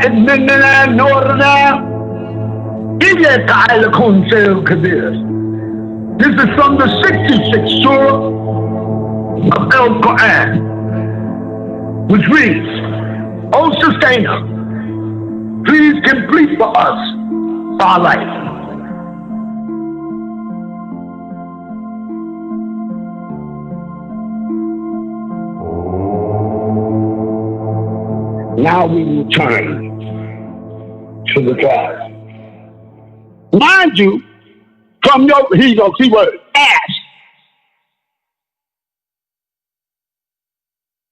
إننا نورنا إذا تعالى كون سير كبير. This is from the 66th Surah of Al-Quran, which reads, O Sustainer, please complete for us our life. Now we return to the class. Mind you, from your, here you go, keyword, ask.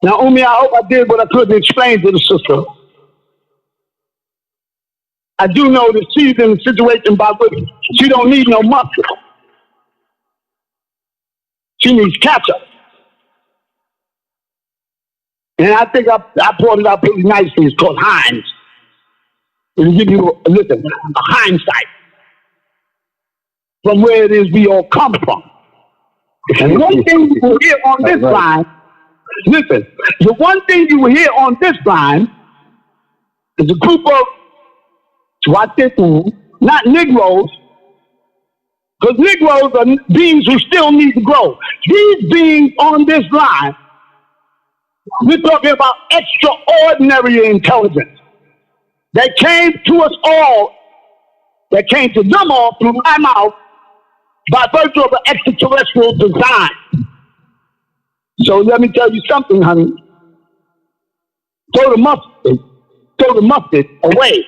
Now, Umi, I hope I did what I could to explain to the sister. I do know that she's in a situation by which she don't need no mustard. She needs ketchup. And I think I brought it out pretty nicely. It's called Heinz. It'll give you, listen, a hindsight from where it is we all come from. And one thing you will hear on this line, listen, the one thing you will hear on this line is a group of not Negroes, because Negroes are beings who still need to grow. These beings on this line, we're talking about extraordinary intelligence that came to us all, that came to them all through my mouth by virtue of an extraterrestrial design. So let me tell you something, honey. Throw the mustard away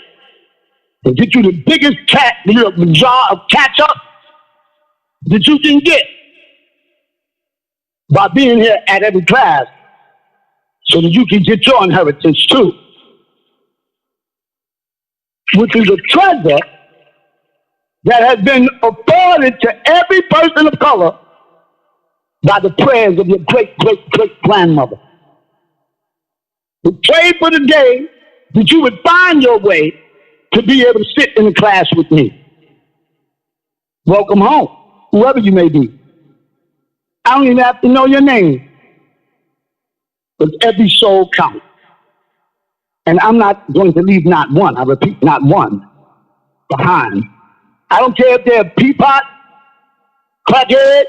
and get you the biggest jar of ketchup that you can get by being here at every class so that you can get your inheritance too, which is a treasure that has been afforded to every person of color by the prayers of your great-great-great-grandmother, who prayed for the day that you would find your way to be able to sit in the class with me. Welcome home, whoever you may be. I don't even have to know your name, but every soul counts. And I'm not going to leave not one, I repeat, not one, behind. I don't care if they're a peapot, crackhead,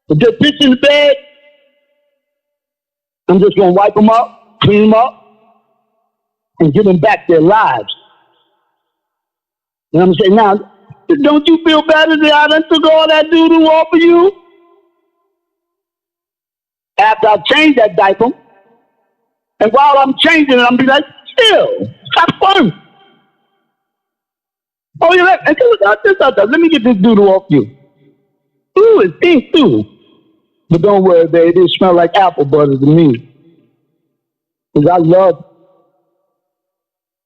if they're bitch in the bed. I'm just going to wipe them up, clean them up, and give them back their lives. And I'm going to say, now, don't you feel better that I done took all that doo-doo off of you? After I change that diaper, and while I'm changing it, I'm be like, still, stop fun. Oh, you like, let me get this doo-doo off you. Ooh, it stinks too. But don't worry, baby, it smells like apple butter to me. Because I love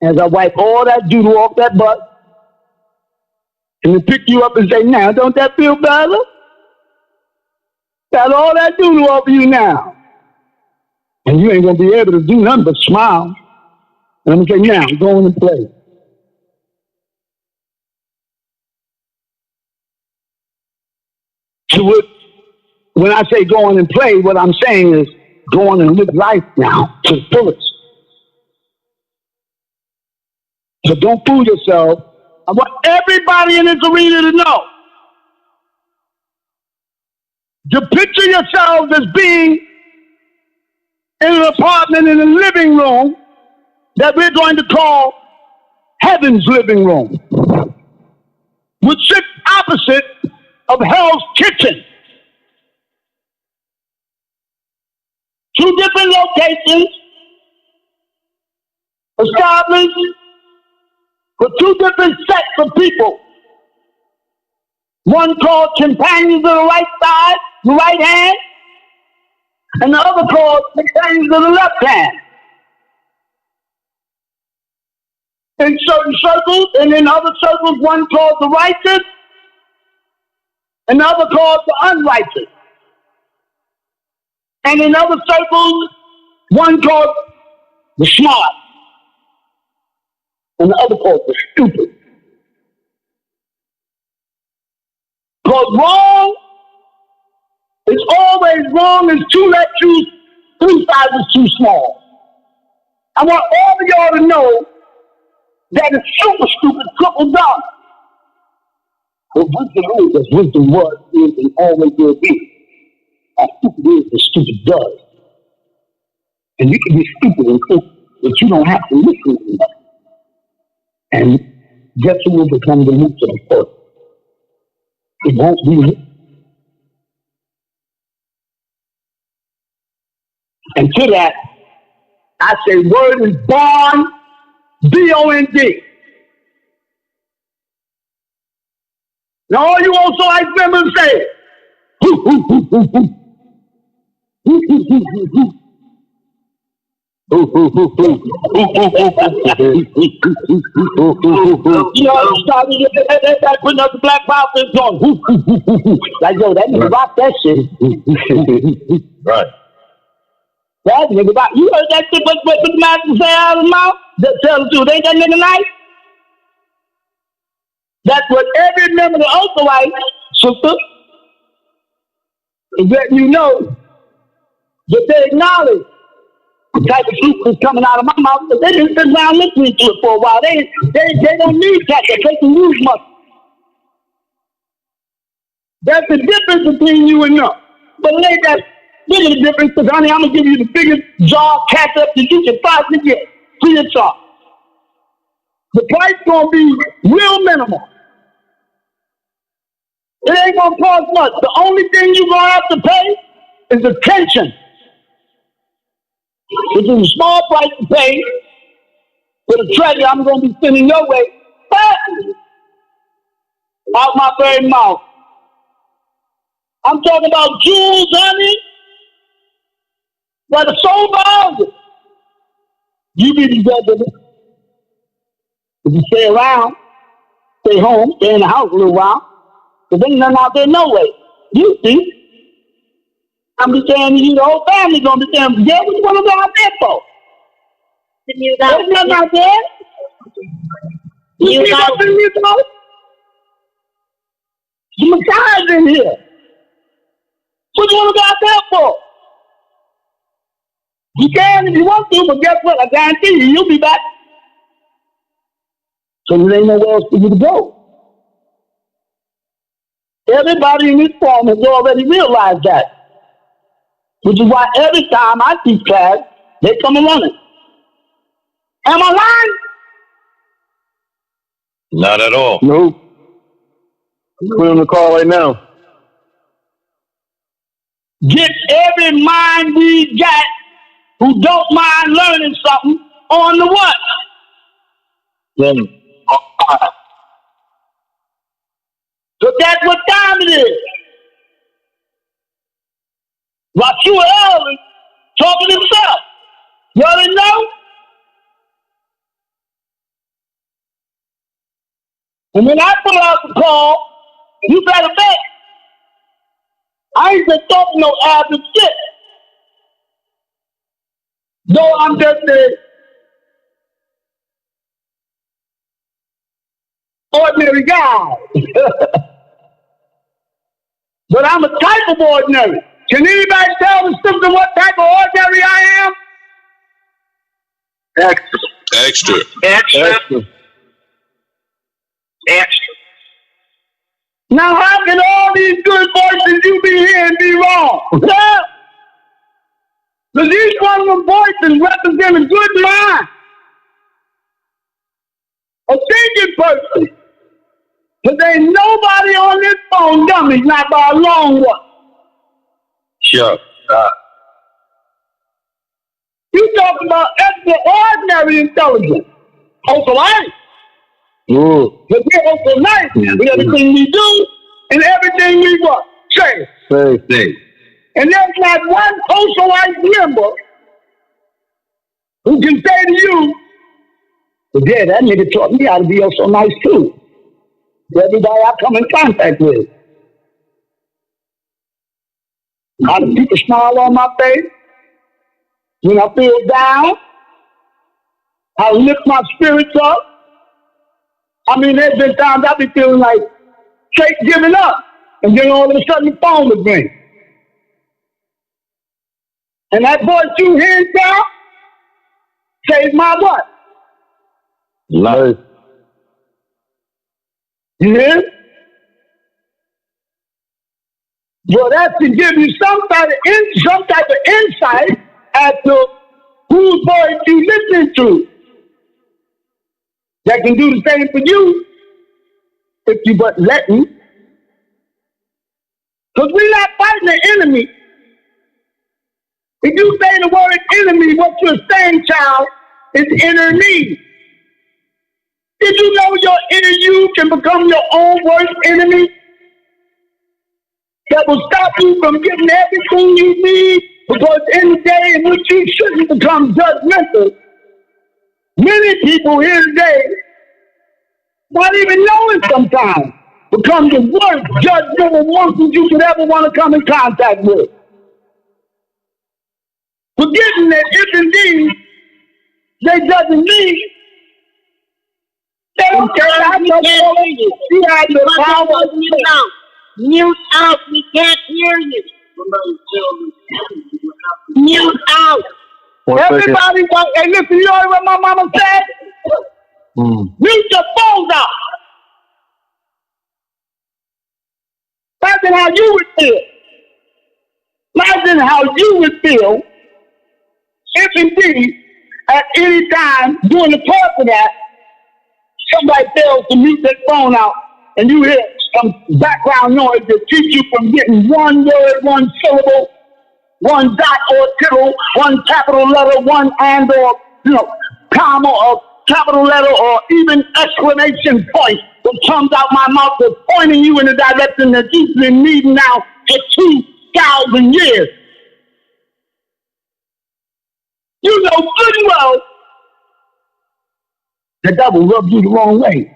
it. As I wipe all that doo-doo off that butt, and then pick you up and say, now, don't that feel better? Got all that doo-doo off of you now. And you ain't going to be able to do nothing but smile. And I'm going to say, now, go on and play. So when I say go on and play, what I'm saying is go on and live life now to the fullest. So don't fool yourself. I want everybody in this arena to know. To picture yourselves as being in an apartment in a living room that we're going to call heaven's living room, which sits opposite of hell's kitchen. Two different locations established for two different sets of people. One called companions of the right side, the right hand, and the other called companions of the left hand. In certain circles, and in other circles, one called the righteous, and the other called the unrighteous. And in other circles, one called the smart, and the other called the stupid. Because wrong is always wrong as two lectures, three sizes too small. I want all of y'all to know That is super stupid, triple dumb. But wisdom is as wisdom was, is, and always will be. As stupid is as stupid does. And you can be stupid and think that you don't have to listen to them. And guess who will become the roots of the first? It won't be you. And to that, I say word is bond, B-O-N-D. Now all you OSOICE members say it. You know, started that putting up the black outfits on. Like, yo, that nigga rock that shit. Right. That nigga rock. You heard that shit, what the master say out of his mouth? That tell the truth. Ain't that nigga nice? That's what every member of the OSOICE, sister, is letting you know that they acknowledge the type of truth that's coming out of my mouth, but they didn't sit down listening to it for a while. They don't need CashApp. They can use money. That's the difference between you and them. But it ain't that big of a difference, because honey, I'm gonna give you the biggest job CashApp that you can possibly get free of charge. The price gonna be real minimal. It ain't gonna cost much. The only thing you're gonna have to pay is attention. Which is a small price to pay for the treasure I'm going to be sending your way. Out my very mouth. I'm talking about jewels, honey, that are so valuable. You be the judge of it. If you stay around, stay home, stay in the house a little while, because there's nothing out there no way. You see. I'm just saying to you, the whole family gonna be saying, yeah, what you wanna go out there for? There's nothing out there. You see nothing in this house? The Messiah's in here. What you wanna go out there for? You can if you want to, but guess what? I guarantee you, you'll be back. So there ain't nowhere else for you to go. Everybody in this form has already realized that. Which is why every time I teach class, they come and run it. Am I lying? Not at all. Nope. Put on the call right now. Get every mind we got who don't mind learning something on the what? So that's what time it is. While you were early, talking himself. You already know? And when I put out the call, you better bet. I ain't just talking no average shit. Though I'm just an ordinary guy. But I'm a type of ordinary. Can anybody tell the sister what type of ordinary I am? Extra. Extra. Extra. Extra. Now how can all these good voices you be hearing be wrong? Yeah. Because each one of them voices represent a good mind. A thinking person. Because ain't nobody on this phone dummies, not by a long one. Sure. You talking about extraordinary intelligence. Also nice. But we're also nice with everything we do and everything we want. Say. And there's not one OSOICE member who can say to you, well, yeah, that nigga taught me how to be also nice too. To everybody I come in contact with. How to keep a smile on my face when I feel down. How to lift my spirits up. I mean, there's been times I be feeling like straight giving up. And then all of a sudden the phone would ring. And that voice you hear now says my what? Love. You hear? Well, that should give you some type of insight as to whose voice you listen to. That can do the same for you if you but let me. Because we're not fighting the enemy. If you say the word enemy, what you're saying, child, is enemy. Did you know your inner you can become your own worst enemy? That will stop you from getting everything you need, because in the day in which you shouldn't become judgmental, many people here today, not even knowing sometimes, become the worst judgmental monkeys you could ever want to come in contact with. Forgetting that if indeed they judging me, they don't care how much you have the power. Mute out, we can't hear you. Mute out. Everybody, hey, listen, you know what my mama said? Mute your phones out. Imagine how you would feel. Imagine how you would feel if indeed at any time during the course of that, somebody fails to mute their phone out and you hear some background noise that keeps you from getting one word, one syllable, one dot or tittle, one capital letter, one and or, comma or capital letter or even exclamation point that comes out my mouth that's pointing you in the direction that you've been needing now for 2,000 years. You know good and well that will rub you the wrong way.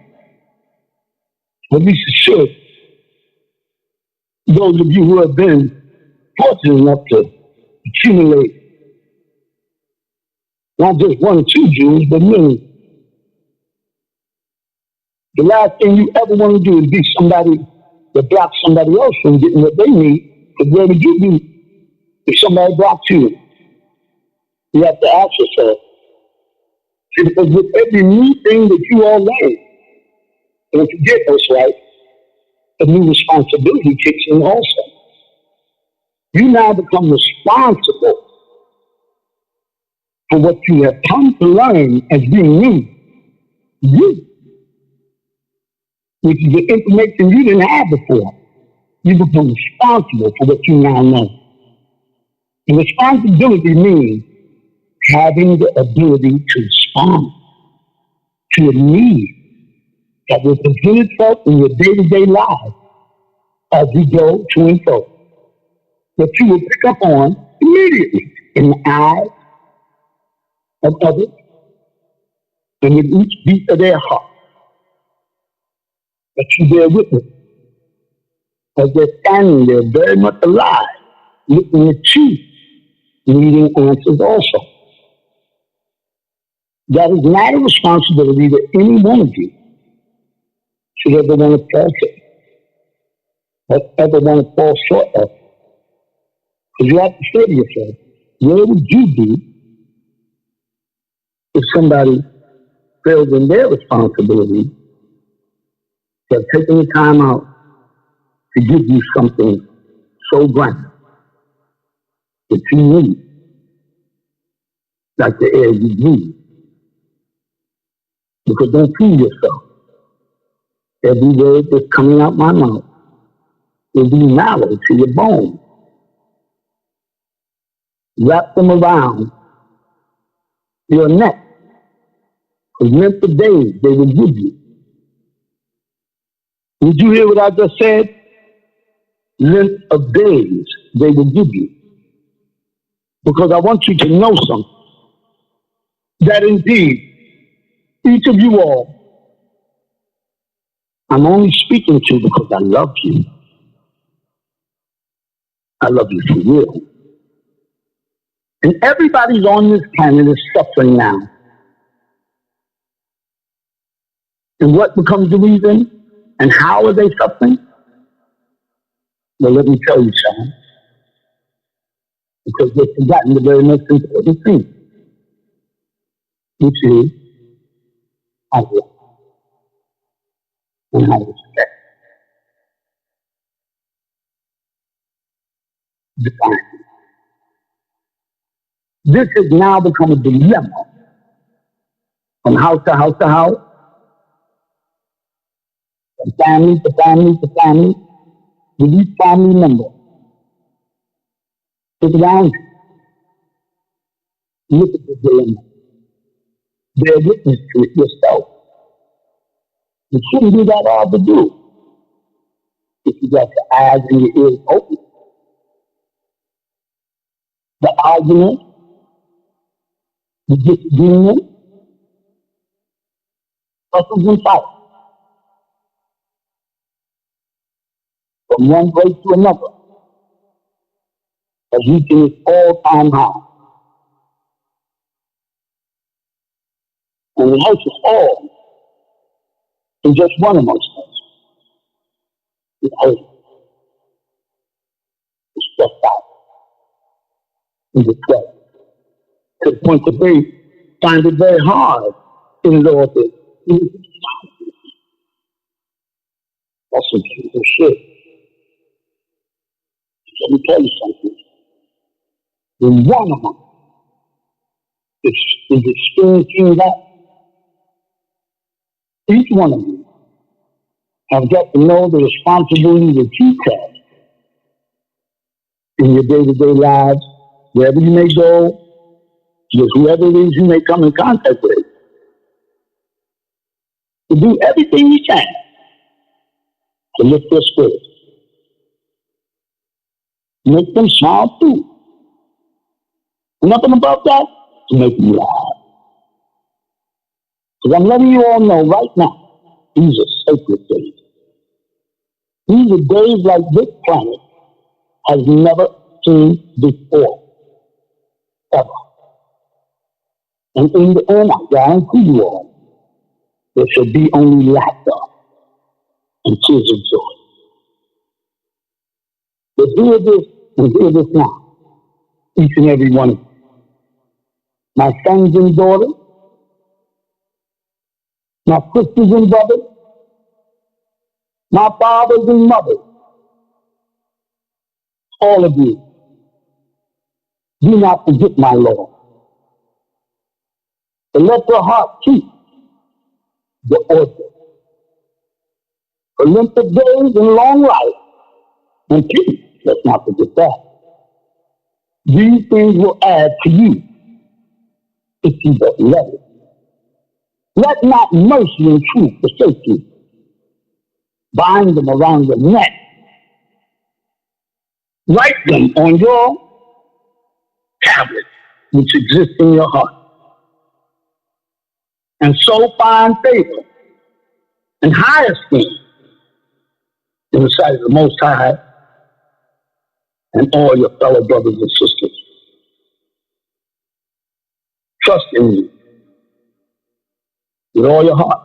At least it should. Those of you who have been fortunate enough to accumulate not just one or two Jews, but many. The last thing you ever want to do is be somebody that blocks somebody else from getting what they need. Because where would you be if somebody blocked you? You have to ask yourself. Because with every new thing that you all learn, and if you get this right, a new responsibility kicks in also. You now become responsible for what you have come to learn as being new. You. Which is the information you didn't have before. You become responsible for what you now know. And responsibility means having the ability to respond to a need that will present itself in your day-to-day life as you go to and fro. That you will pick up on immediately in the eyes of others and with each beat of their heart. That you bear witness as they're standing there very much alive, looking at you, needing answers also. That is not a responsibility that any one of you should ever want to false it, or ever want to fall short of. Because you have to say to yourself, where would you be if somebody failed in their responsibility to have taken the time out to give you something so grand that you need, like the air you breathe? Because don't fool yourself. Every word that's coming out my mouth will be marrow to your bone. Wrap them around your neck. For length of days they will give you. Did you hear what I just said? Length of days they will give you. Because I want you to know something. That indeed, each of you all, I'm only speaking to because I love you. I love you for real. And everybody's on this planet is suffering now. And what becomes the reason? And how are they suffering? Well, let me tell you something. Because they've forgotten the very most important thing, which is how to love and how to respect the family. This has now become a dilemma from house to house to house, from family to family to family, with each family member. Sit down, look at the dilemma. Bear witness to it yourself. You shouldn't be that hard to do if you got your eyes and your ears open. The argument, the disagreement, hustles and fights from one place to another has reached its all-time high. And it hurts us all in just one amongst us. It hurts. It's stressed out. It's depressed. To the point that they find it very hard in Lord to that's some beautiful shit. Let me tell you something. The one among us is experiencing that. Each one of you have got to know the responsibility that you have in your day-to-day lives, wherever you may go, with whoever it is you may come in contact with, to do everything you can to lift their spirits. Make them smile too. Nothing about that to make them laugh. Because I'm letting you all know right now, these are sacred days. These are days like this planet has never seen before, ever. And in the end, I guarantee you all, there should be only laughter and tears of joy. But hear this, and hear this now, each and every one of you. My sons and daughters, my sisters and brothers, my fathers and mothers, all of you, do not forget my Lord. But let your heart keep the order. Olympic days and long life and peace. Let's not forget that. These things will add to you if you but let it. Let not mercy and truth forsake you. Bind them around your neck. Write them on your tablet, which exists in your heart. And so find favor and high esteem in the sight of the Most High and all your fellow brothers and sisters. Trust in me with all your heart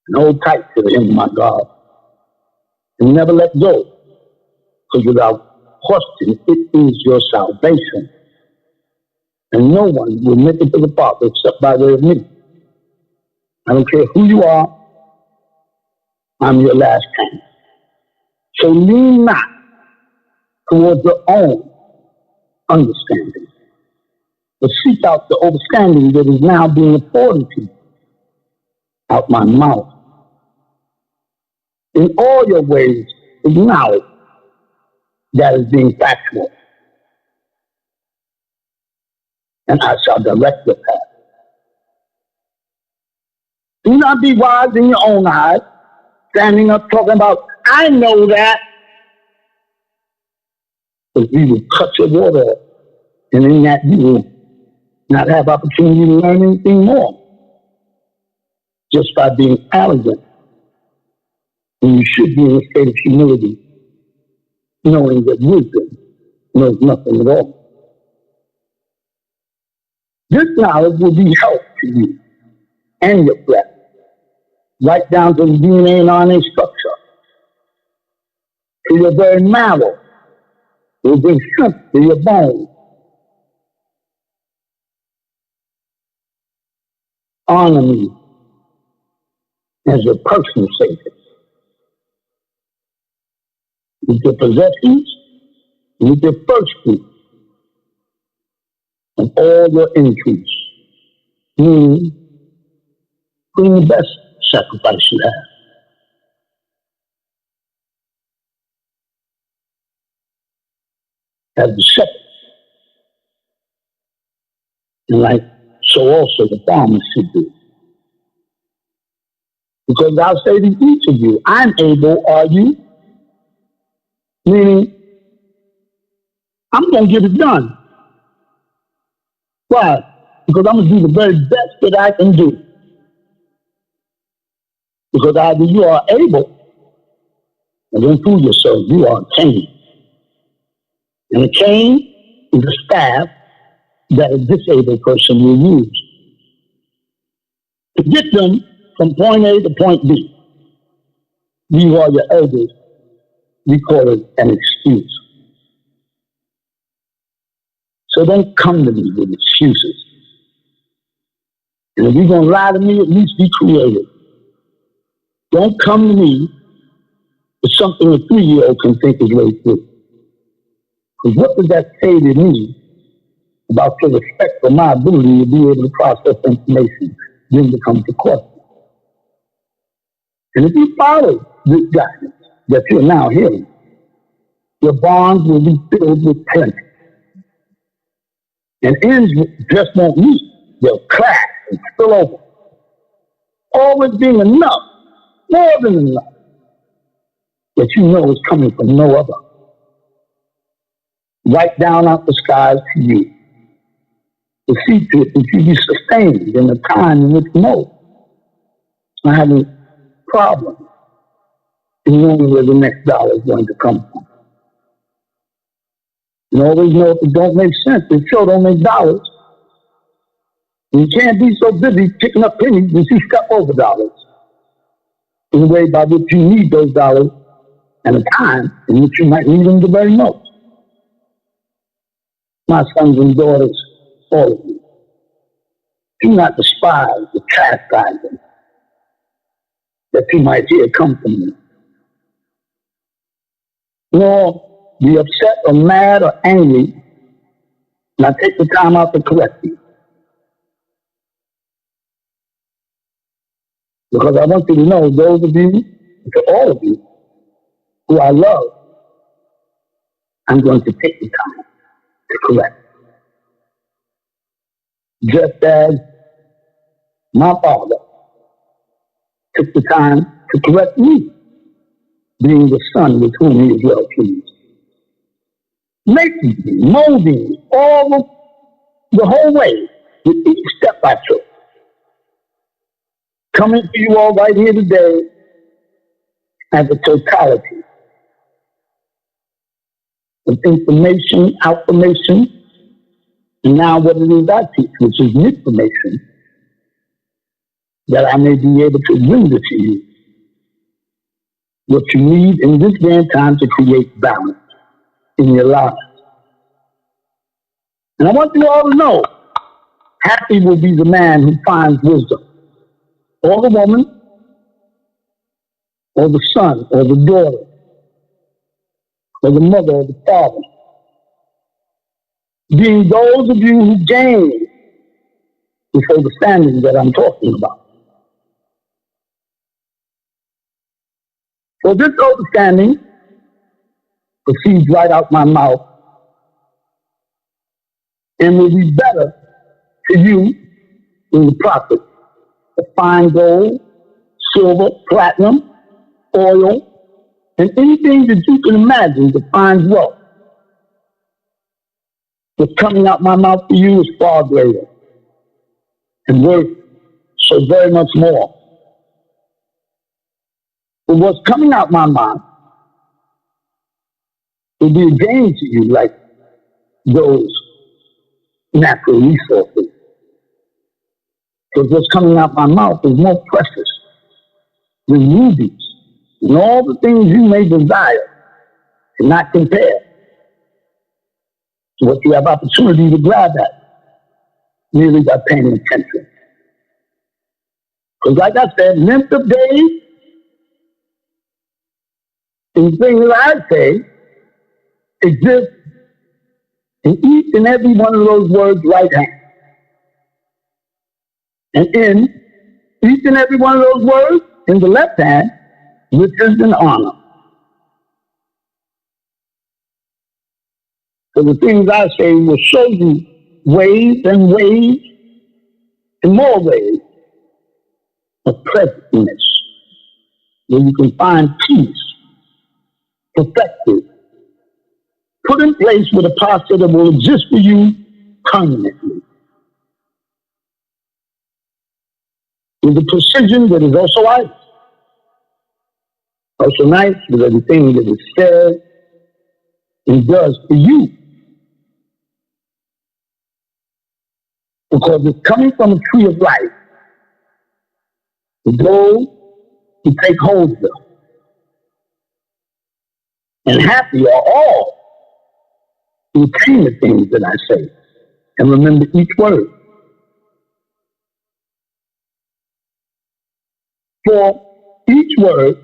and hold tight to him, my God, and never let go, because without question, it is your salvation. And no one will make it to the Father except by way of me. I don't care who you are, I'm your last chance. So lean not towards your own understanding, but seek out the understanding that is now being afforded to you out my mouth. In all your ways, acknowledge that is being factual, and I shall direct your path. Do not be wise in your own eyes, standing up talking about, I know that. Because we will cut your water off, and in that you will not have opportunity to learn anything more, just by being arrogant. And you should be in a state of humility, knowing that wisdom knows nothing at all. This knowledge will be help to you and your flesh, right down to the DNA and RNA structure, to your very marrow. It will bring strength to your bones. honor me as your personal Savior. With your possessions, with your first fruit, and all your increase. Meaning, bring the best sacrifice you have. As the shepherd. And like so also the farmers should do. Because I'll say to each of you, I'm able, are you? Meaning, I'm going to get it done. Why? Because I'm going to do the very best that I can do. Because either you are able, and don't fool yourself, you are a cane. And a cane is a staff that a disabled person will use to get them from point A to point B. You are your elders. We call it an excuse. So don't come to me with excuses. And if you're going to lie to me, at least be creative. Don't come to me with something a 3-year-old can think his way through. Because what does that say to me about your respect for my ability to be able to process information when it comes to question? And if you follow this guidance that you're now hearing, your bonds will be filled with plenty. And ends just won't meet. They'll crack and spill over. Always being enough, more than enough, that you know is coming from no other. Right down out the skies to you. To see to it that you be sustained in the time in which most are having problems in knowing where the next dollar is going to come from. You always know if it don't make sense, it sure don't make dollars. And you can't be so busy picking up pennies that you step over dollars in a way by which you need those dollars and a time in which you might need them the very most. My sons and daughters, all of you, do not despise the chastising that you might hear come from me. Nor be upset or mad or angry when I take the time out to correct you. Because I want you to know, those of you, to all of you, who I love, I'm going to take the time to correct. Just as my father took the time to correct me, being the son with whom he is well pleased. Making me, molding me, all the whole way, with each step I took. Coming to you all right here today as a totality of information, affirmation, and now what it is I teach, which is information, that I may be able to render to you what you need in this day and time to create balance in your lives. And I want you all to know, happy will be the man who finds wisdom, or the woman, or the son, or the daughter, or the mother, or the father, being those of you who gain this understanding that I'm talking about. So this understanding proceeds right out my mouth and will be better to you in the profit of fine gold, silver, platinum, oil, and anything that you can imagine to find wealth. What's coming out my mouth to you is far greater and worth so very much more. But what's coming out my mouth will be a gain to you, like those natural resources. Because what's coming out my mouth is more precious than rubies and all the things you may desire cannot compare to what you have opportunity to grab at merely by paying attention. Because like I said, length of days and things that I say exist in each and every one of those words right hand. And in each and every one of those words in the left hand, riches and honor. So the things I say will show you ways and ways and more ways of pleasantness, where you can find peace, perfected, put in place with a posture that will exist for you permanently. With a precision that is also ice. Also nice with everything that is said and does for you. Because it's coming from a tree of life. The goal to take hold of. And happy are all who attain the things that I say. And remember each word. For each word,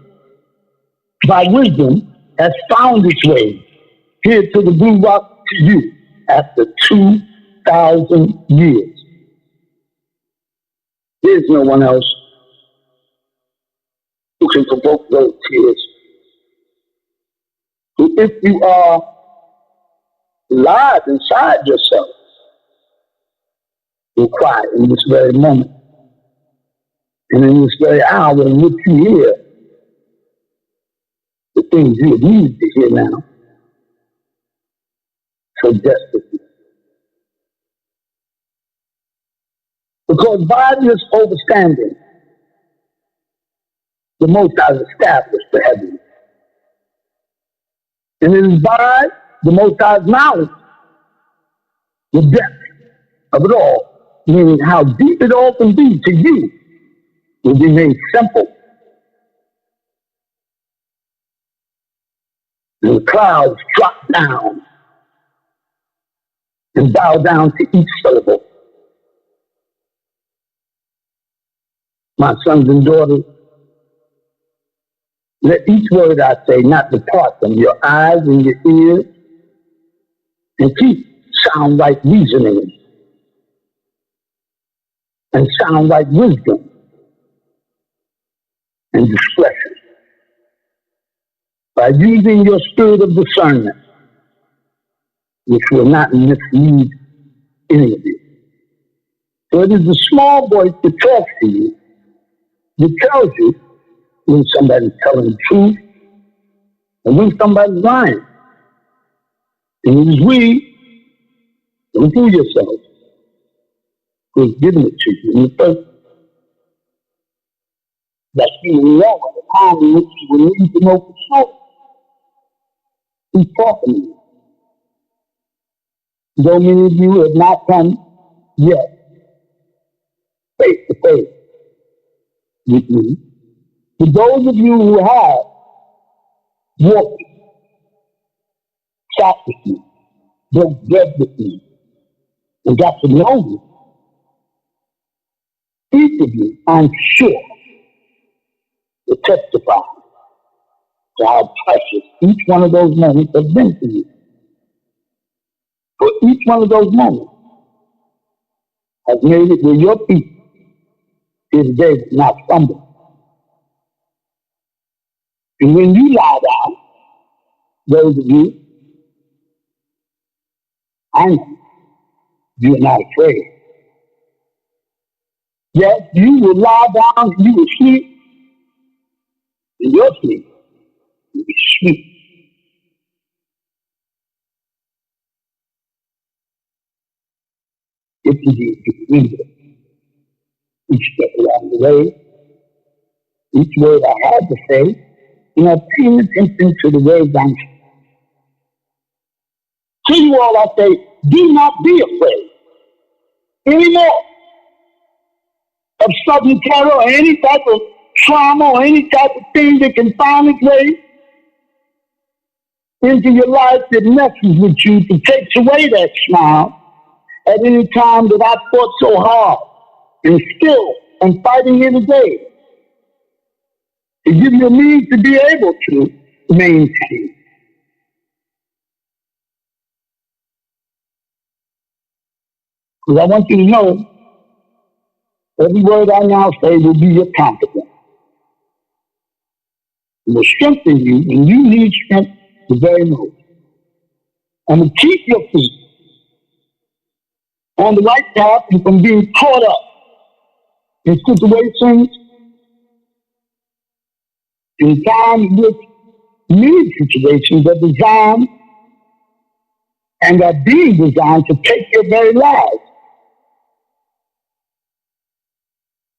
by wisdom, has found its way here to the blue rock to you after 2,000 years. There's no one else who can provoke those tears. So if you are alive inside yourself, you'll cry in this very moment. And in this very hour in which you hear the things you need to hear now, so desperately. Because by this understanding, the Most High has established the heavens. And it is by the Most High's knowledge, the depth of it all, meaning how deep it all can be to you, will be made simple. And the clouds drop down and bow down to each syllable. My sons and daughters, let each word I say not depart from your eyes and your ears, and keep sound like reasoning and sound like wisdom and discretion. By using your spirit of discernment, which will not mislead any of you. So it is the small voice that talks to you, that tells you when somebody's telling the truth and when somebody's lying. And it is we, don't fool yourself, who has given it to you in the first place. That you will know at the time in which you will need to know for sure. He's talking to you. Though many of you have not come yet, face to face with me, for those of you who have walked, sat with me, broke bread with me, and got to know me, each of you, I'm sure, will testify to how precious each one of those moments have been to you. For each one of those moments has made it where your feet is dead, not stumble. And when you lie down, those of you, I know you're not afraid. Yes, you will lie down, you will sleep, and your sleep will be sweet. If indeed you read it, each step along the way, each word I had to say, paying attention to the words I'm saying. To you all I say, do not be afraid anymore of sudden terror or any type of trauma or any type of thing that can find its way into your life that messes with you, to takes away that smile at any time that I fought so hard and still and fighting every day to give you a means to be able to maintain. Because I want you to know, every word I now say will be your confidence. It will strengthen you, and you need strength the very most. And to keep your feet on the right path and from being caught up in situations in times which need situations are designed and are being designed to take your very lives.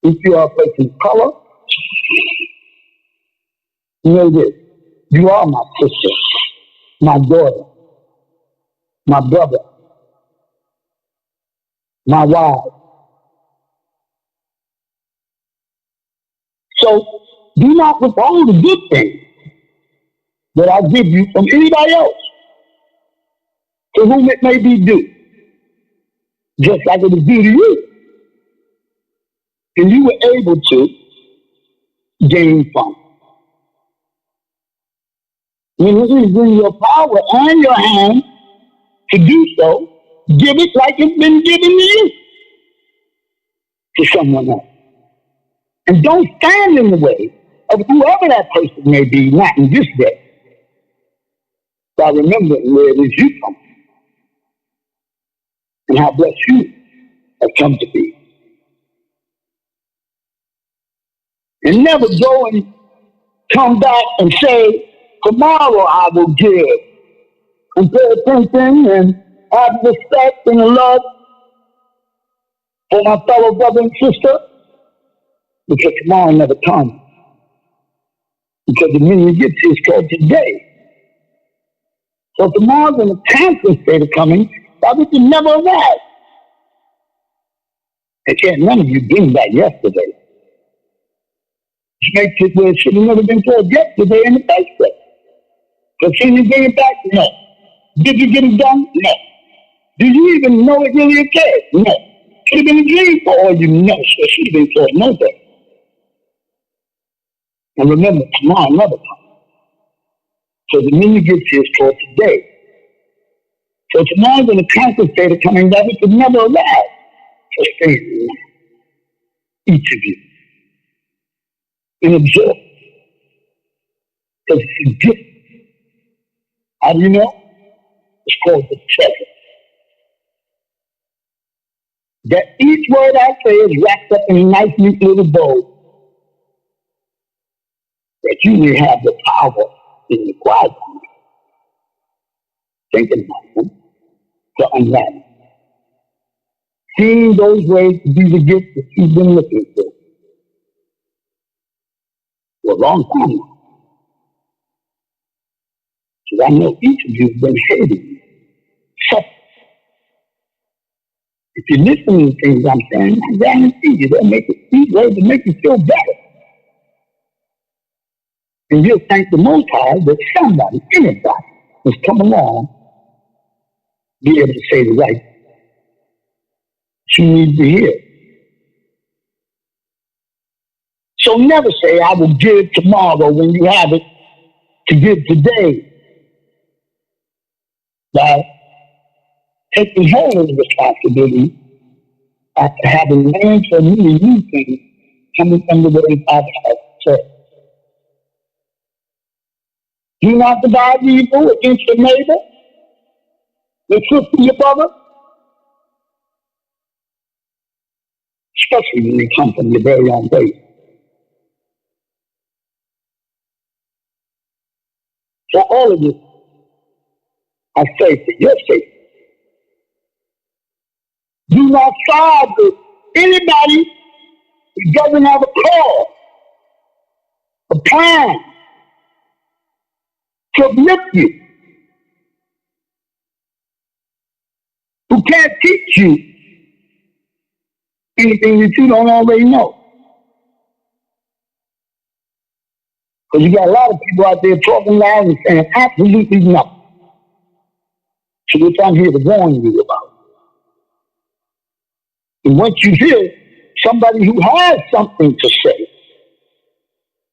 If you are a person of color, know this. You are my sister, my daughter, my brother, my wife. So do not withhold the good things that I give you from anybody else to whom it may be due, just like it is due to you. And you were able to gain from it. When it is in your power and your hand to do so, give it like it's been given to you to someone else. And don't stand in the way of whoever that person may be, not in this day, by remembering where it is you come from and how blessed you have come to be. And never go and come back and say, tomorrow I will give. And pay attention and have respect and love for my fellow brother and sister, because tomorrow never comes. Because the minute you get to it's called today. So tomorrow's in a constant state of coming, that which will never arrive. And can't none of you bring back yesterday. Which makes it where it should have never been called yesterday in the first place. So can you bring it back? No. Did you get it done? No. Do you even know it really occurred? No. Could have been a dream for all you know, so it should have been called no day. And remember, tomorrow never comes. So the minute you get here is called today. So tomorrow's in a constant state of coming that it could never arrive. So stay in line, each of you, and absorb. Because it's a gift. How do you know? It's called the treasure. That each word I say is wrapped up in a nice neat little bow, that you may have the power in the quiet time, thinking about them, to unravel. Seeing those ways to be the gift that you've been looking for a long time now. So I know each of you has been hating, suffering. If you listen to things I'm saying, I guarantee you they'll make it these words will make you feel better. And you'll thank the Most High that somebody, anybody, has come along, be able to say the right you need to hear. So never say, I will give tomorrow when you have it to give today. By taking hold of the responsibility after having learned so many new things coming from the way Father has said. Do not divide evil against your neighbor, your sister, your brother, especially when they come from your very own base. For all of you, I say for your sake, do not side with anybody who doesn't have a cause, a plan to uplift you, who can't teach you anything that you don't already know. Because you got a lot of people out there talking loud and saying absolutely nothing. So which I'm here to warn you about. And once you hear somebody who has something to say,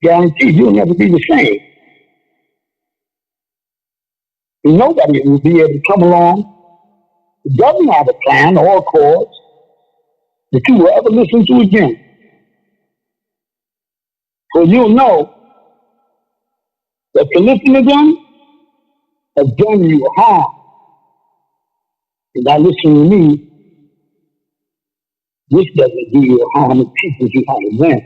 guaranteed you'll never be the same. And nobody will be able to come along who doesn't have a plan or a cause that you will ever listen to again. So you'll know that to listen to them has done you harm. And by listening to me, this doesn't do you harm, it teaches you how to win.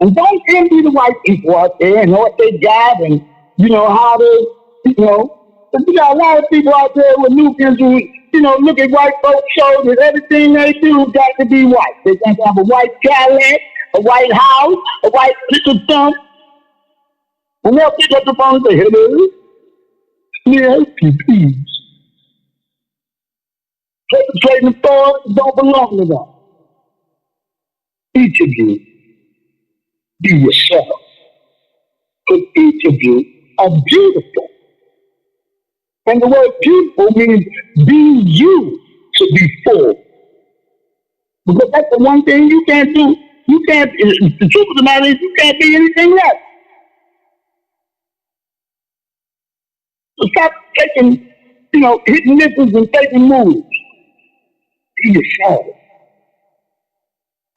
And don't envy the white people out there and what they got and, how they, but you got a lot of people out there with Nubians who, look at white folks' shoulders. Everything they do got to be white. They got to have a white Cadillac, a white house, a white picket thumb. And they'll pick up the phone and say, hello, yes, please. Perpetrating the thoughts that don't belong to them. Each of you, be yourself. Because each of you are beautiful. And the word beautiful means be you to be full. Because that's the one thing you can't do. You can't, the truth of the matter is you can't be anything else. So stop taking, hitting misses and taking moves. Be yourself.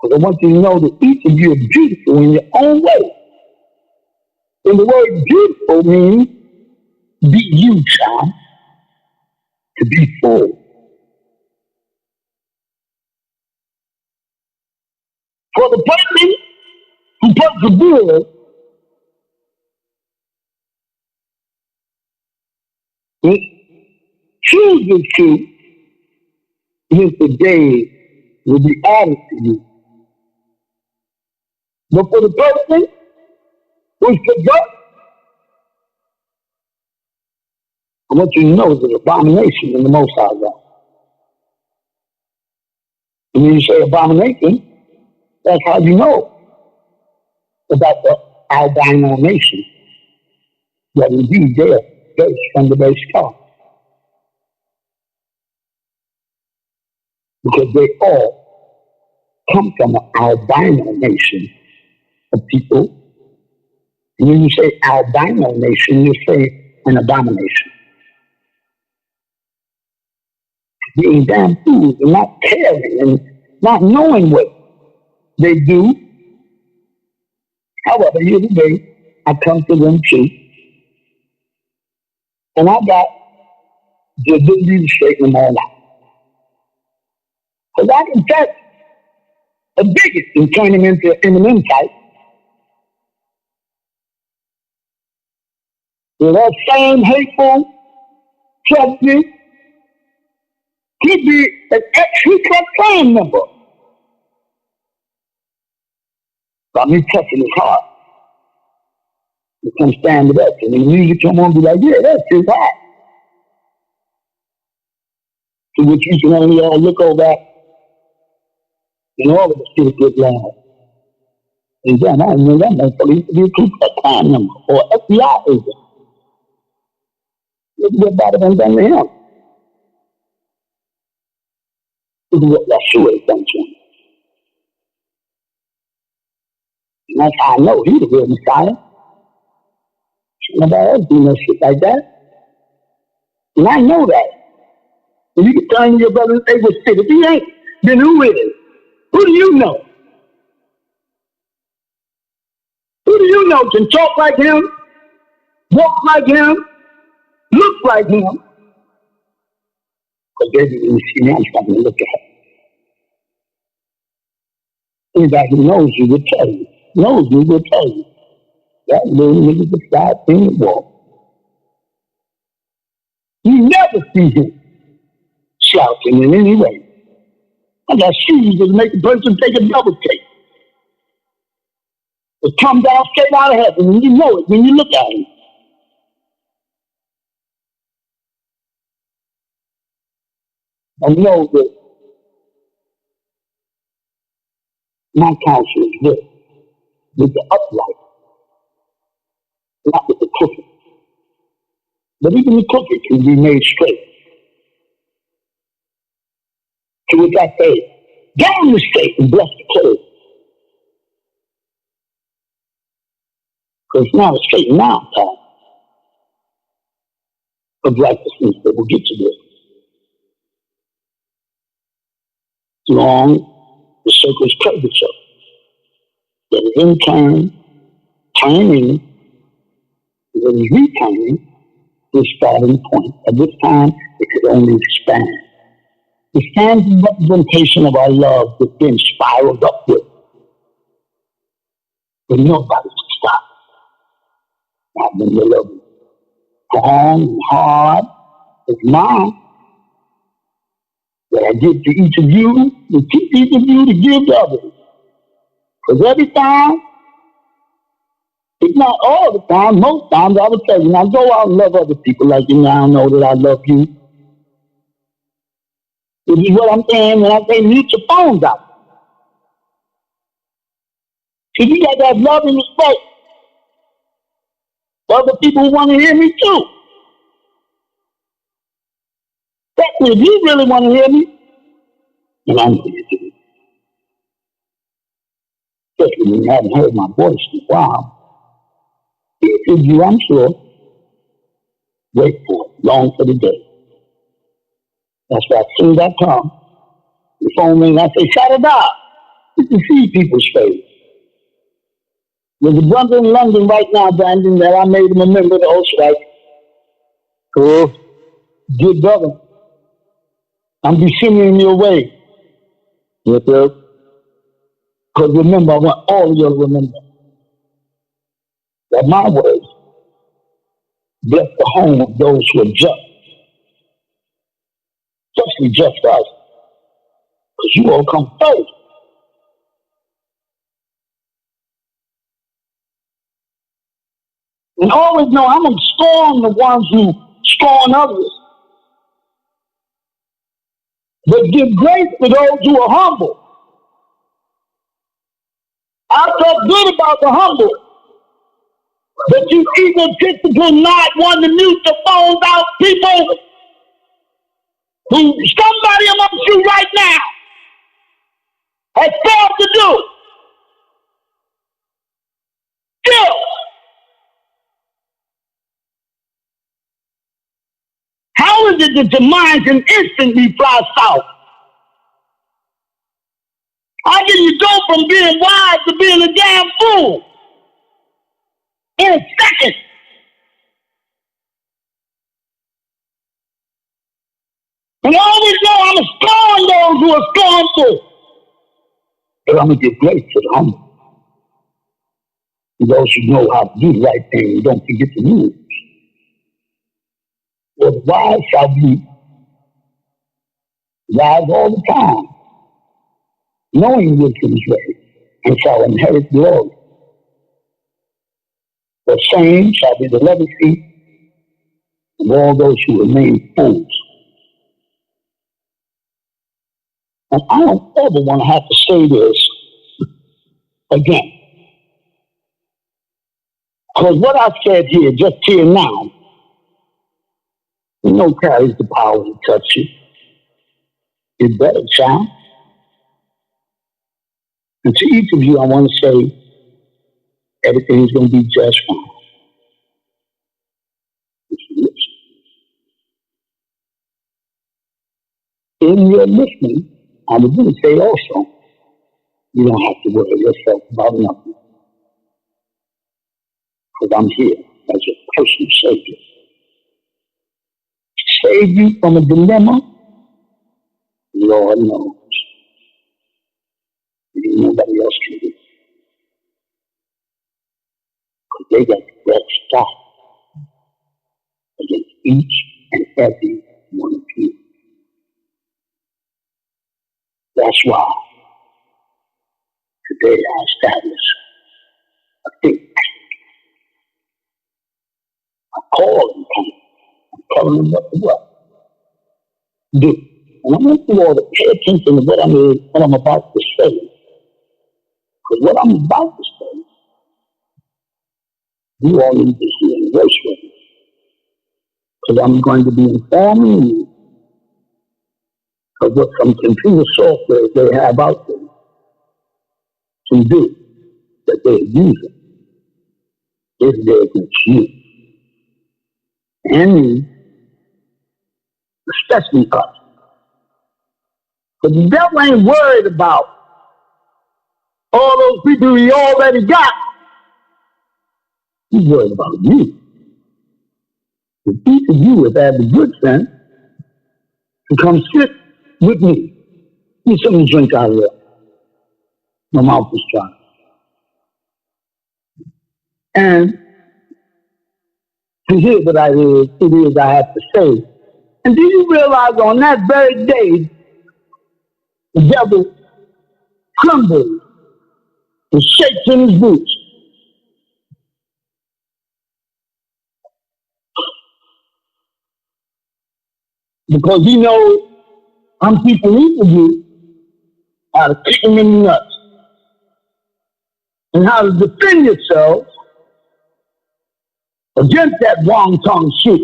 Because I want you to know that each of you are beautiful in your own way. And the word beautiful means be you, child. To be full. For the person who perseveres chooses to, then the day will be added to you. But for the person who forgot, I want you to know it's an abomination in the Most High God. And when you say abomination, that's how you know about the albino nation. That indeed they are based from the base star. Because they all come from an albino nation of people. And when you say albino nation, you say an abomination. Being damn fools and not caring and not knowing what they do. However, here today, I come to them too. And I got the ability to straighten them all out. Because I can touch a bigot and turn him into an M&M type. With that same hateful subject, he'd be an ex-Ku Klux member. By me touching his heart. He come stand with us. And when the music come on, be like, yeah, that's his heart. To which you can only all look over that. And all of us get a good laugh. And then I knew that motherfucker used to be a Ku Klux Klan member or FBI agent. Look at what that been done to him. Look at what Yeshua has done to him. And that's how I know he's the real Messiah. Nobody else do no shit like that. And I know that. And you can tell your brother, they will say, if he ain't, then who is it? Who do you know? Who do you know can talk like him, walk like him, look like him? Because baby, when you see me, I'm starting to look at him. Anybody who knows you will tell you. Knows you will tell you. That little nigga just got in the wall. You never see him shouting in any way. I got shoes that make a person take a double take. It come down straight out of heaven, and you know it when you look at him. I know that my counsel is this, with the upright, not with the crooked. But even the crooked can be made straight. To which I say, Damn the state and bless the clothes. Because it's not a straight and out path of righteousness that will get you there. Long the circle's curvature that is in turning, that is returning to the starting point. At this time, it could only expand. It stands in representation of our love that's been spiraled upward. But nobody can stop. Not when your love is strong and hard as mine. That I give to each of you, to teach each of you to give to others. Because every time, if not all the time, most times I will tell you, now go out and love other people like you now know that I love you. This is what I'm saying when I say mute your phones out. Because you got to have love and respect for other people who want to hear me too. Especially if you really want to hear me, and I'm here to do. Especially when you haven't heard my voice in a while. Each of you, I'm sure, wait for it, long for the day. That's why as soon as I come, the phone rings, I say, Shaddah Da. You can see people's face. There's a brother in London right now, Brandon, that I made him a member of the OSOICE. Cool. Good brother. I'm be sending you away. Yes, sir. Because remember, I want all of you to remember that my words bless the home of those who are just. Especially just us. Because you all come first. And always know I'm going to scorn the ones who scorn others. But give grace to those who are humble. I talk good about the humble. But you egotistical not want to mute the phones out, people who somebody amongst you right now has failed to do. Still. How is it that your mind can instantly fly south? How can you go from being wise to being a damn fool in a second? And I always know I'm going to scorn those who are scornful. But I'm going to give grace to the humble. Those who know how to do the right thing and don't forget the rules. For the wise shall be wise all the time, knowing wisdom's way, and shall inherit glory. The same shall be the legacy of all those who remain fools. And I don't ever want to have to say this again. Because what I said here, just here now, no carries the power to touch you. It better, child. And to each of you, I want to say, everything's going to be just fine. In your listening, I was going to say also, you don't have to worry yourself about nothing. Because I'm here as your personal savior. Save you from a dilemma, Lord knows. Nobody else can do it. Because they got the best stop against each and every one of you. That's why today I establish a think tank. I call them tank. I'm telling them what to do. And I want you all to pay attention to what I'm about to say. Because what I'm about to say, you all need to hear and embrace with me. Because I'm going to be informing you of what some computer software they have out there can do that they're using if they're against you. And me, especially us. But the devil ain't worried about all those people he already got. He's worried about you. If each of you have had the good sense to come sit with me. Give me something to drink out of there. My mouth is dry. And to hear what it is I have to say. And do you realize on that very day, the devil trembles and shakes in his boots? Because he knows I'm people equal you how to kick him in the nuts. And how to defend yourself against that wrong-tongued shit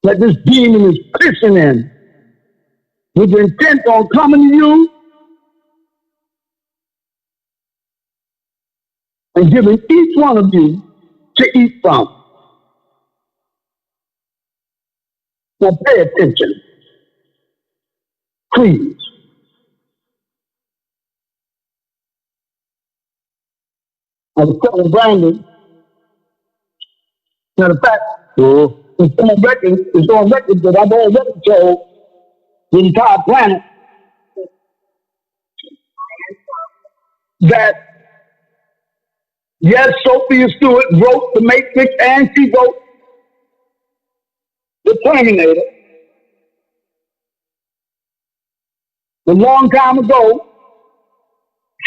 that this demon is pissing in with the intent on coming to you and giving each one of you to eat from. Now pay attention, please. I was telling Brandon, matter of fact, it's on record that I've already told the entire planet that yes, Sophia Stewart wrote The Matrix and she wrote The Terminator. A long time ago,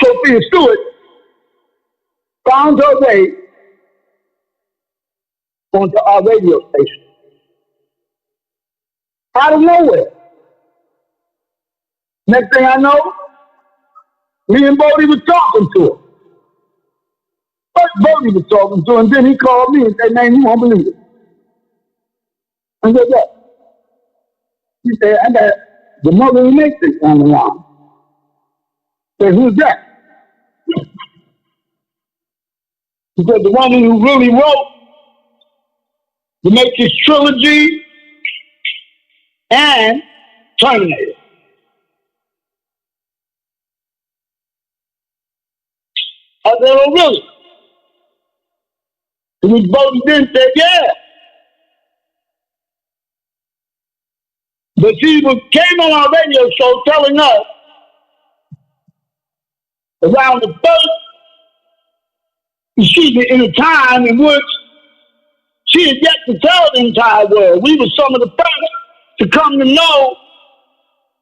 Sophia Stewart found her way onto our radio station. Out of nowhere. Next thing I know, me and Bodie was talking to her. First Bodie was talking to her, and then he called me and said, man, you won't believe it. I said, what? He said, I got the mother of the Matrix on the line. I said, who's that? He said, the woman who really wrote the Matrix trilogy and Terminator. I said, oh, really? And we both then said, yeah. But she came on our radio show telling us around the first, in a time in which she had yet to tell the entire world. We were some of the first to come to know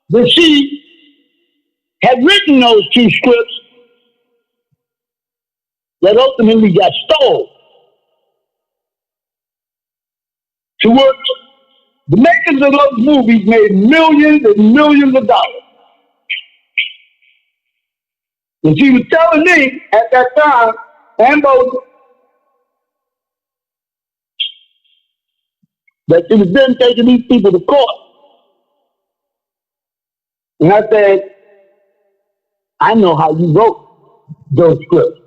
that she had written those two scripts that ultimately got stole. To which the makers of those movies made millions and millions of dollars. And she was telling me at that time, and both, that she was then taking these people to court. And I said, I know how you wrote those scripts.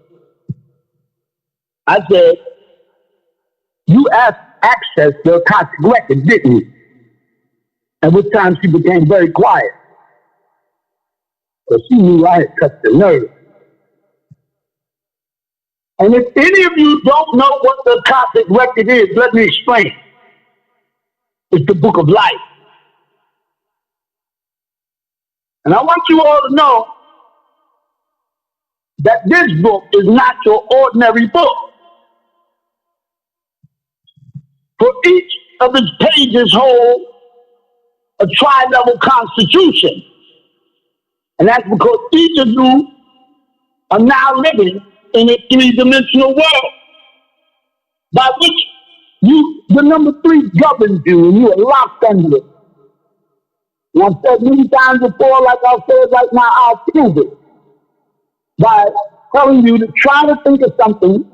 I said, you accessed the Akashic record, didn't you? At which time she became very quiet. But she knew I had touched the nerve. And if any of you don't know what the Akashic record is, let me explain. It's the book of life. And I want you all to know that this book is not your ordinary book. For each of its pages hold a tri-level constitution. And that's because each of you are now living in a three-dimensional world by which the number 3 governs you and you are locked under it. And I've said many times before, like I'll say it right now, I'll prove it by telling you to try to think of something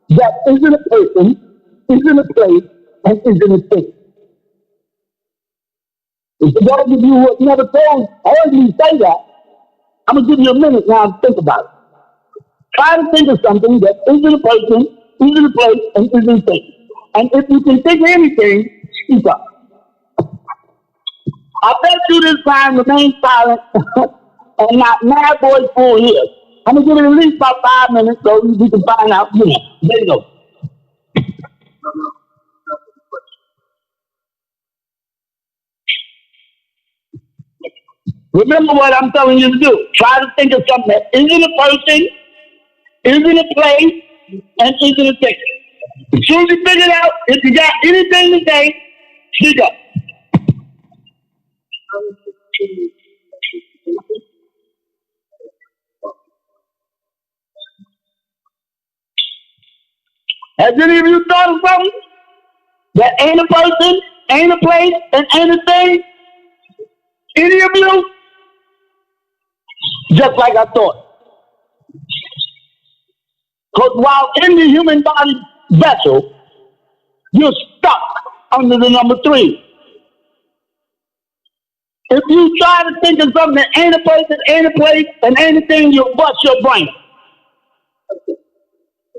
that isn't a person, isn't a place, and isn't a thing. And for those of you who have never heard me say that, I'm going to give you a minute now to think about it. Try to think of something that isn't a person, isn't a place, and isn't a thing. And if you can think of anything, speak up. I bet you this time remain silent and not mad boys full here. I'm going to give it at least about 5 minutes so we can find out. There you go. Remember what I'm telling you to do. Try to think of something that isn't a person, isn't a place, and isn't a thing. As soon as you figure it out, if you got anything to say, speak up. Has any of you thought of something that ain't a person, ain't a place, and ain't a thing? Any of you? Just like I thought. Because while in the human body vessel, you're stuck under the number 3. If you try to think of something that ain't a person, ain't a place, and ain't a thing, you'll bust your brain.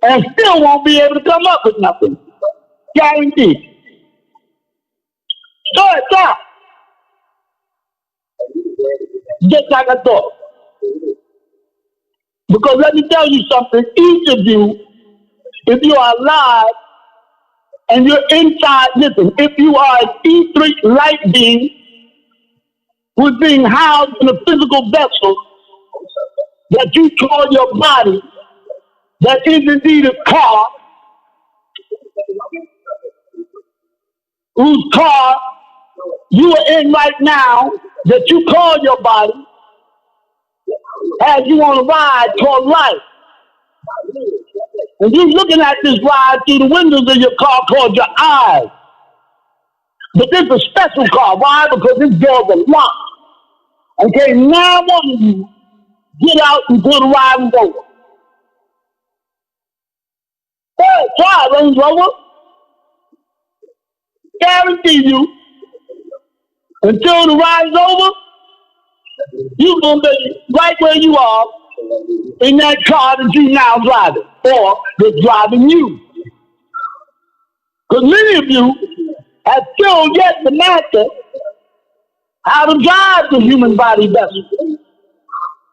And still won't be able to come up with nothing. Guaranteed. Stop. Just like I thought. Because let me tell you something, each of you, if you are alive and you're inside, listen, if you are an E3 light being who's being housed in a physical vessel that you call your body, that is indeed a car, whose car you are in right now, that you call your body, as you on a ride called life. And you're looking at this ride through the windows of your car called your eyes. But this is a special car. Why? Because this doors are locked. Okay, now one of you get out and go to ride and over. Hey, try Range Rover. Guarantee you, until the ride's over, you're going to be right where you are in that car that you now driving, or that's driving you. Because many of you have still yet to master how to drive the human body vessel.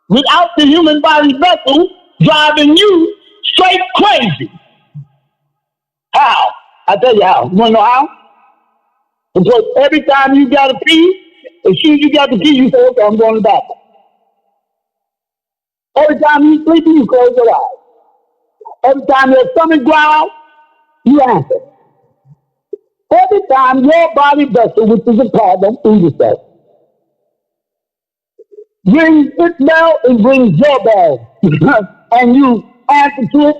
Without the human body vessel driving you straight crazy. How? I tell you how. You want to know how? Because every time you got to pee, as soon as you got to pee, you say, okay, I'm going to the bathroom. Every time you sleep, you close your eyes. Every time your stomach growls, you answer. Every time your body vessel, which is a car, don't feed yourself, rings its bell and rings your bell. And you answer to it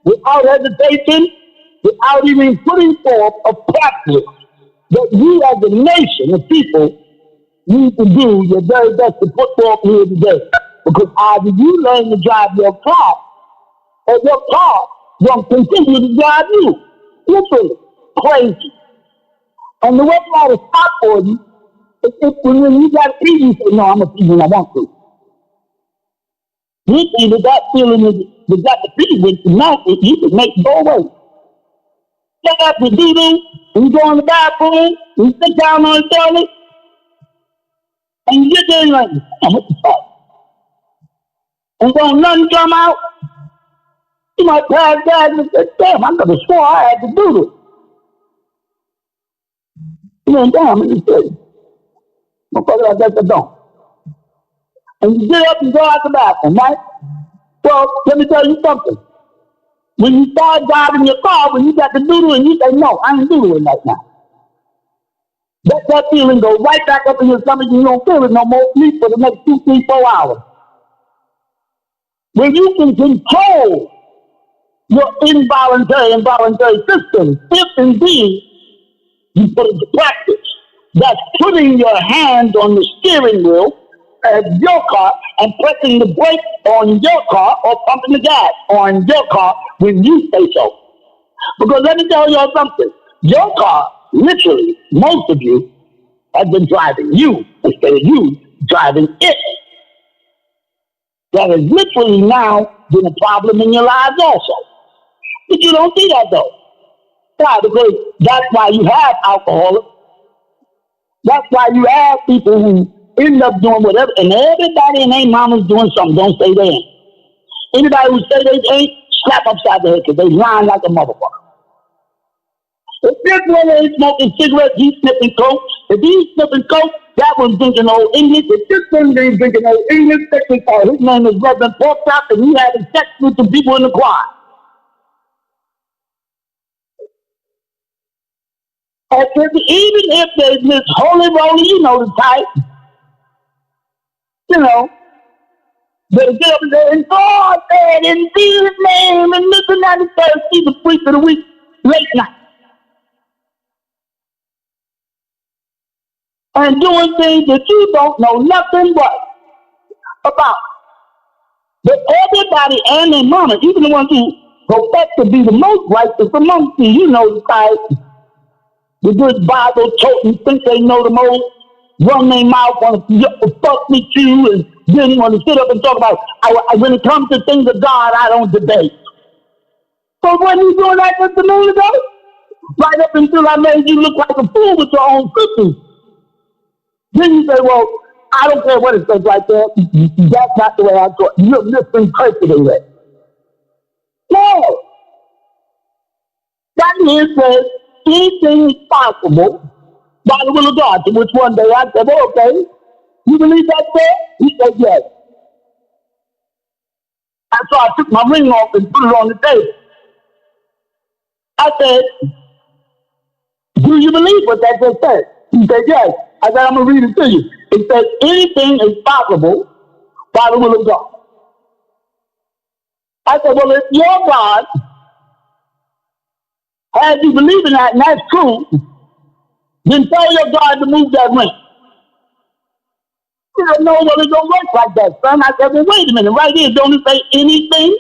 without hesitation, without even putting forth a practice that you as a nation of people need to do your very best to put forth here today. Because either you learn to drive your car, or your car will continue to drive you. Literally, crazy. And the way I will stop for you is if when you got to pee, you say, no, I'm going to pee when I want to. You think that feeling is that got to pee with you mouth, you can make it go away. Check out the doo-doo, and you go in the bathroom, and you sit down on the toilet, and you get there and you're like, damn, what the fuck? And don't nothing come out, you might pass that and say, damn, I could have swore I had to do this. You know, damn, let me tell you. Motherfucker, I guess I don't. And you get up and go out the bathroom, right? Well, let me tell you something. When you start driving your car, when you got the doodle and you say, no, I ain't doodling right now. Let that feeling go right back up in your stomach and you don't feel it no more. Sleep for the next 2, 3, 4 hours. When you can control your involuntary and voluntary system, if indeed you put it to practice, that's putting your hands on the steering wheel of your car and pressing the brake on your car or pumping the gas on your car when you say so. Because let me tell y'all something. Your car, literally, most of you, has been driving you instead of you driving it. That has literally now been a problem in your lives also. But you don't see that though. Why? Because that's why you have alcoholics. That's why you have people who end up doing whatever, and everybody and their mama's doing something. Don't say they ain't. Anybody who say they ain't, slap upside the head because they lying like a motherfucker. If this one ain't smoking cigarettes, he's sniffing coke. If he's sniffing coke, that one's drinking old English. If this one ain't drinking old English, his name is Reverend Porkchop, and he having sex with the people in the choir. And even if there's this holy roly, you know the type, you know, they get up and say, and God said in Jesus' name, and this and that, and third, see the priest of the week, late night. And doing things that you don't know nothing about. But everybody and their mama, even the ones who profess to be the most righteous amongst you know the type, the good Bible toting, think they know the most, run their mouth, want to fuck with you, and then want to sit up and talk about, when it comes to things of God, I don't debate. So when you doing that just a minute ago? Right up until I made you look like a fool with your own sisters. Then you say, well, I don't care what it says right there. That's not the way I thought. You're misinterpreting it. No. That means that anything is possible by the will of God. To which one day I said, well, okay, you believe that's there? He said, yes. And so I took my ring off and put it on the table. I said, do you believe what that just said? He said, yes. I said, I'm going to read it to you. It says, anything is possible by the will of God. I said, well, if your God has you believe in that, and that's true, then tell your God to move that ring. You don't know what it don't work like that, son. I said, well, wait a minute. Right here, don't it say anything?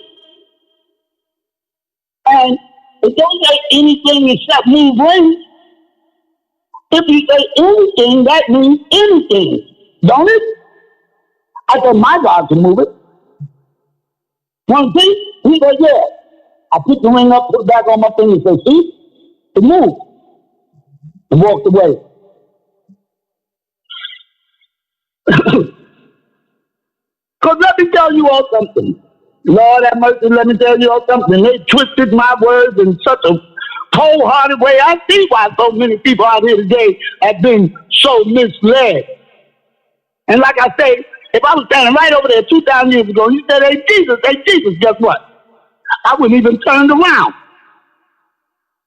And it don't say anything except move rings. If you say anything, that means anything, don't it? I said, my God can move it. Want to see? He said, yeah. I put the ring up, put it back on my finger, and said, see? It moved. And walked away. Because let me tell you all something. Lord have mercy, let me tell you all something. They twisted my words in such a cold-hearted way. I see why so many people out here today have been so misled. And like I say, if I was standing right over there 2,000 years ago, and you said, hey, Jesus, guess what? I wouldn't even turn around.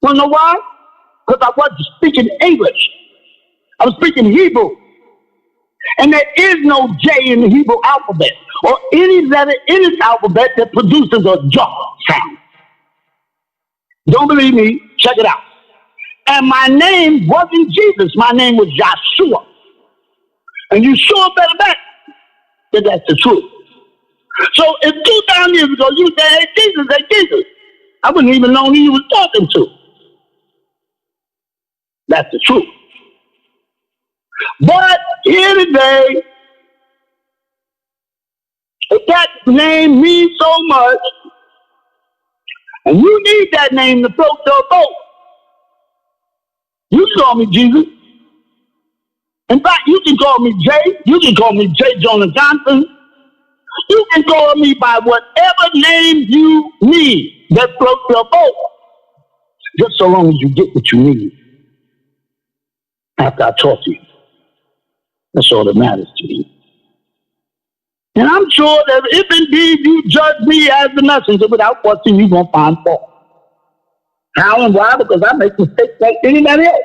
You know why? Because I wasn't speaking English. I was speaking Hebrew. And there is no J in the Hebrew alphabet or any letter in its alphabet that produces a J sound. Don't believe me? Check it out. And my name wasn't Jesus. My name was Joshua. And you sure better bet that that's the truth. So if 2,000 years ago you said, hey, Jesus, I wouldn't even know who you was talking to. That's the truth. But here today, if that name means so much, and you need that name to float your boat, you call me Jesus. In fact, you can call me Jay. You can call me J. Jonah Johnson. You can call me by whatever name you need that floats your boat. Just so long as you get what you need after I talk to you. That's all that matters to me. And I'm sure that if indeed you judge me as the messenger without question, you're going to find fault. How and why? Because I make mistakes like anybody else.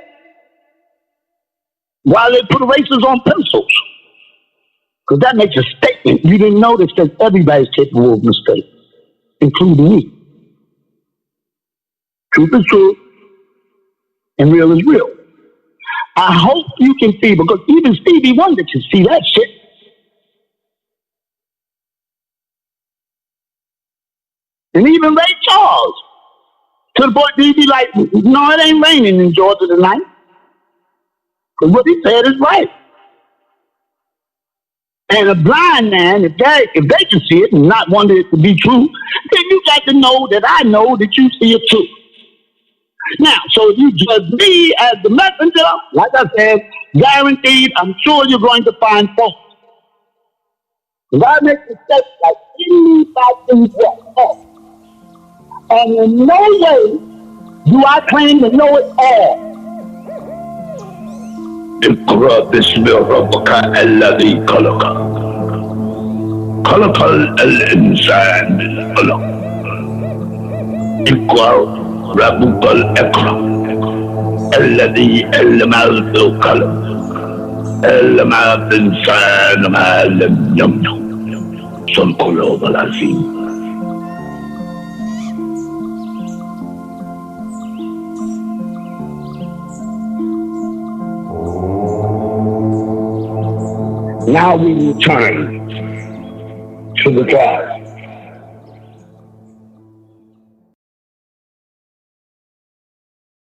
Why they put erasers on pencils? Because that makes a statement. You didn't notice that everybody's capable of mistakes, including me. Truth is true, and real is real. I hope you can see, because even Stevie Wonder can see that shit. And even Ray Charles, to the point that he'd be like, no, it ain't raining in Georgia tonight. Because what he said is right. And a blind man, if they can see it and not want it to be true, then you got to know that I know that you see it too. Now, so if you judge me as the messenger, like I said, guaranteed, I'm sure you're going to find fault. Because I make mistakes like anybody else. And in no way do I claim to know it all. اقرأ باسم ربك الذي خلق خلق الإنسان من علق اقرأ ربك الأكرم الذي علم بالقلم علم الإنسان ما لم يعلم صدق الله العظيم. Now we return to the tribe.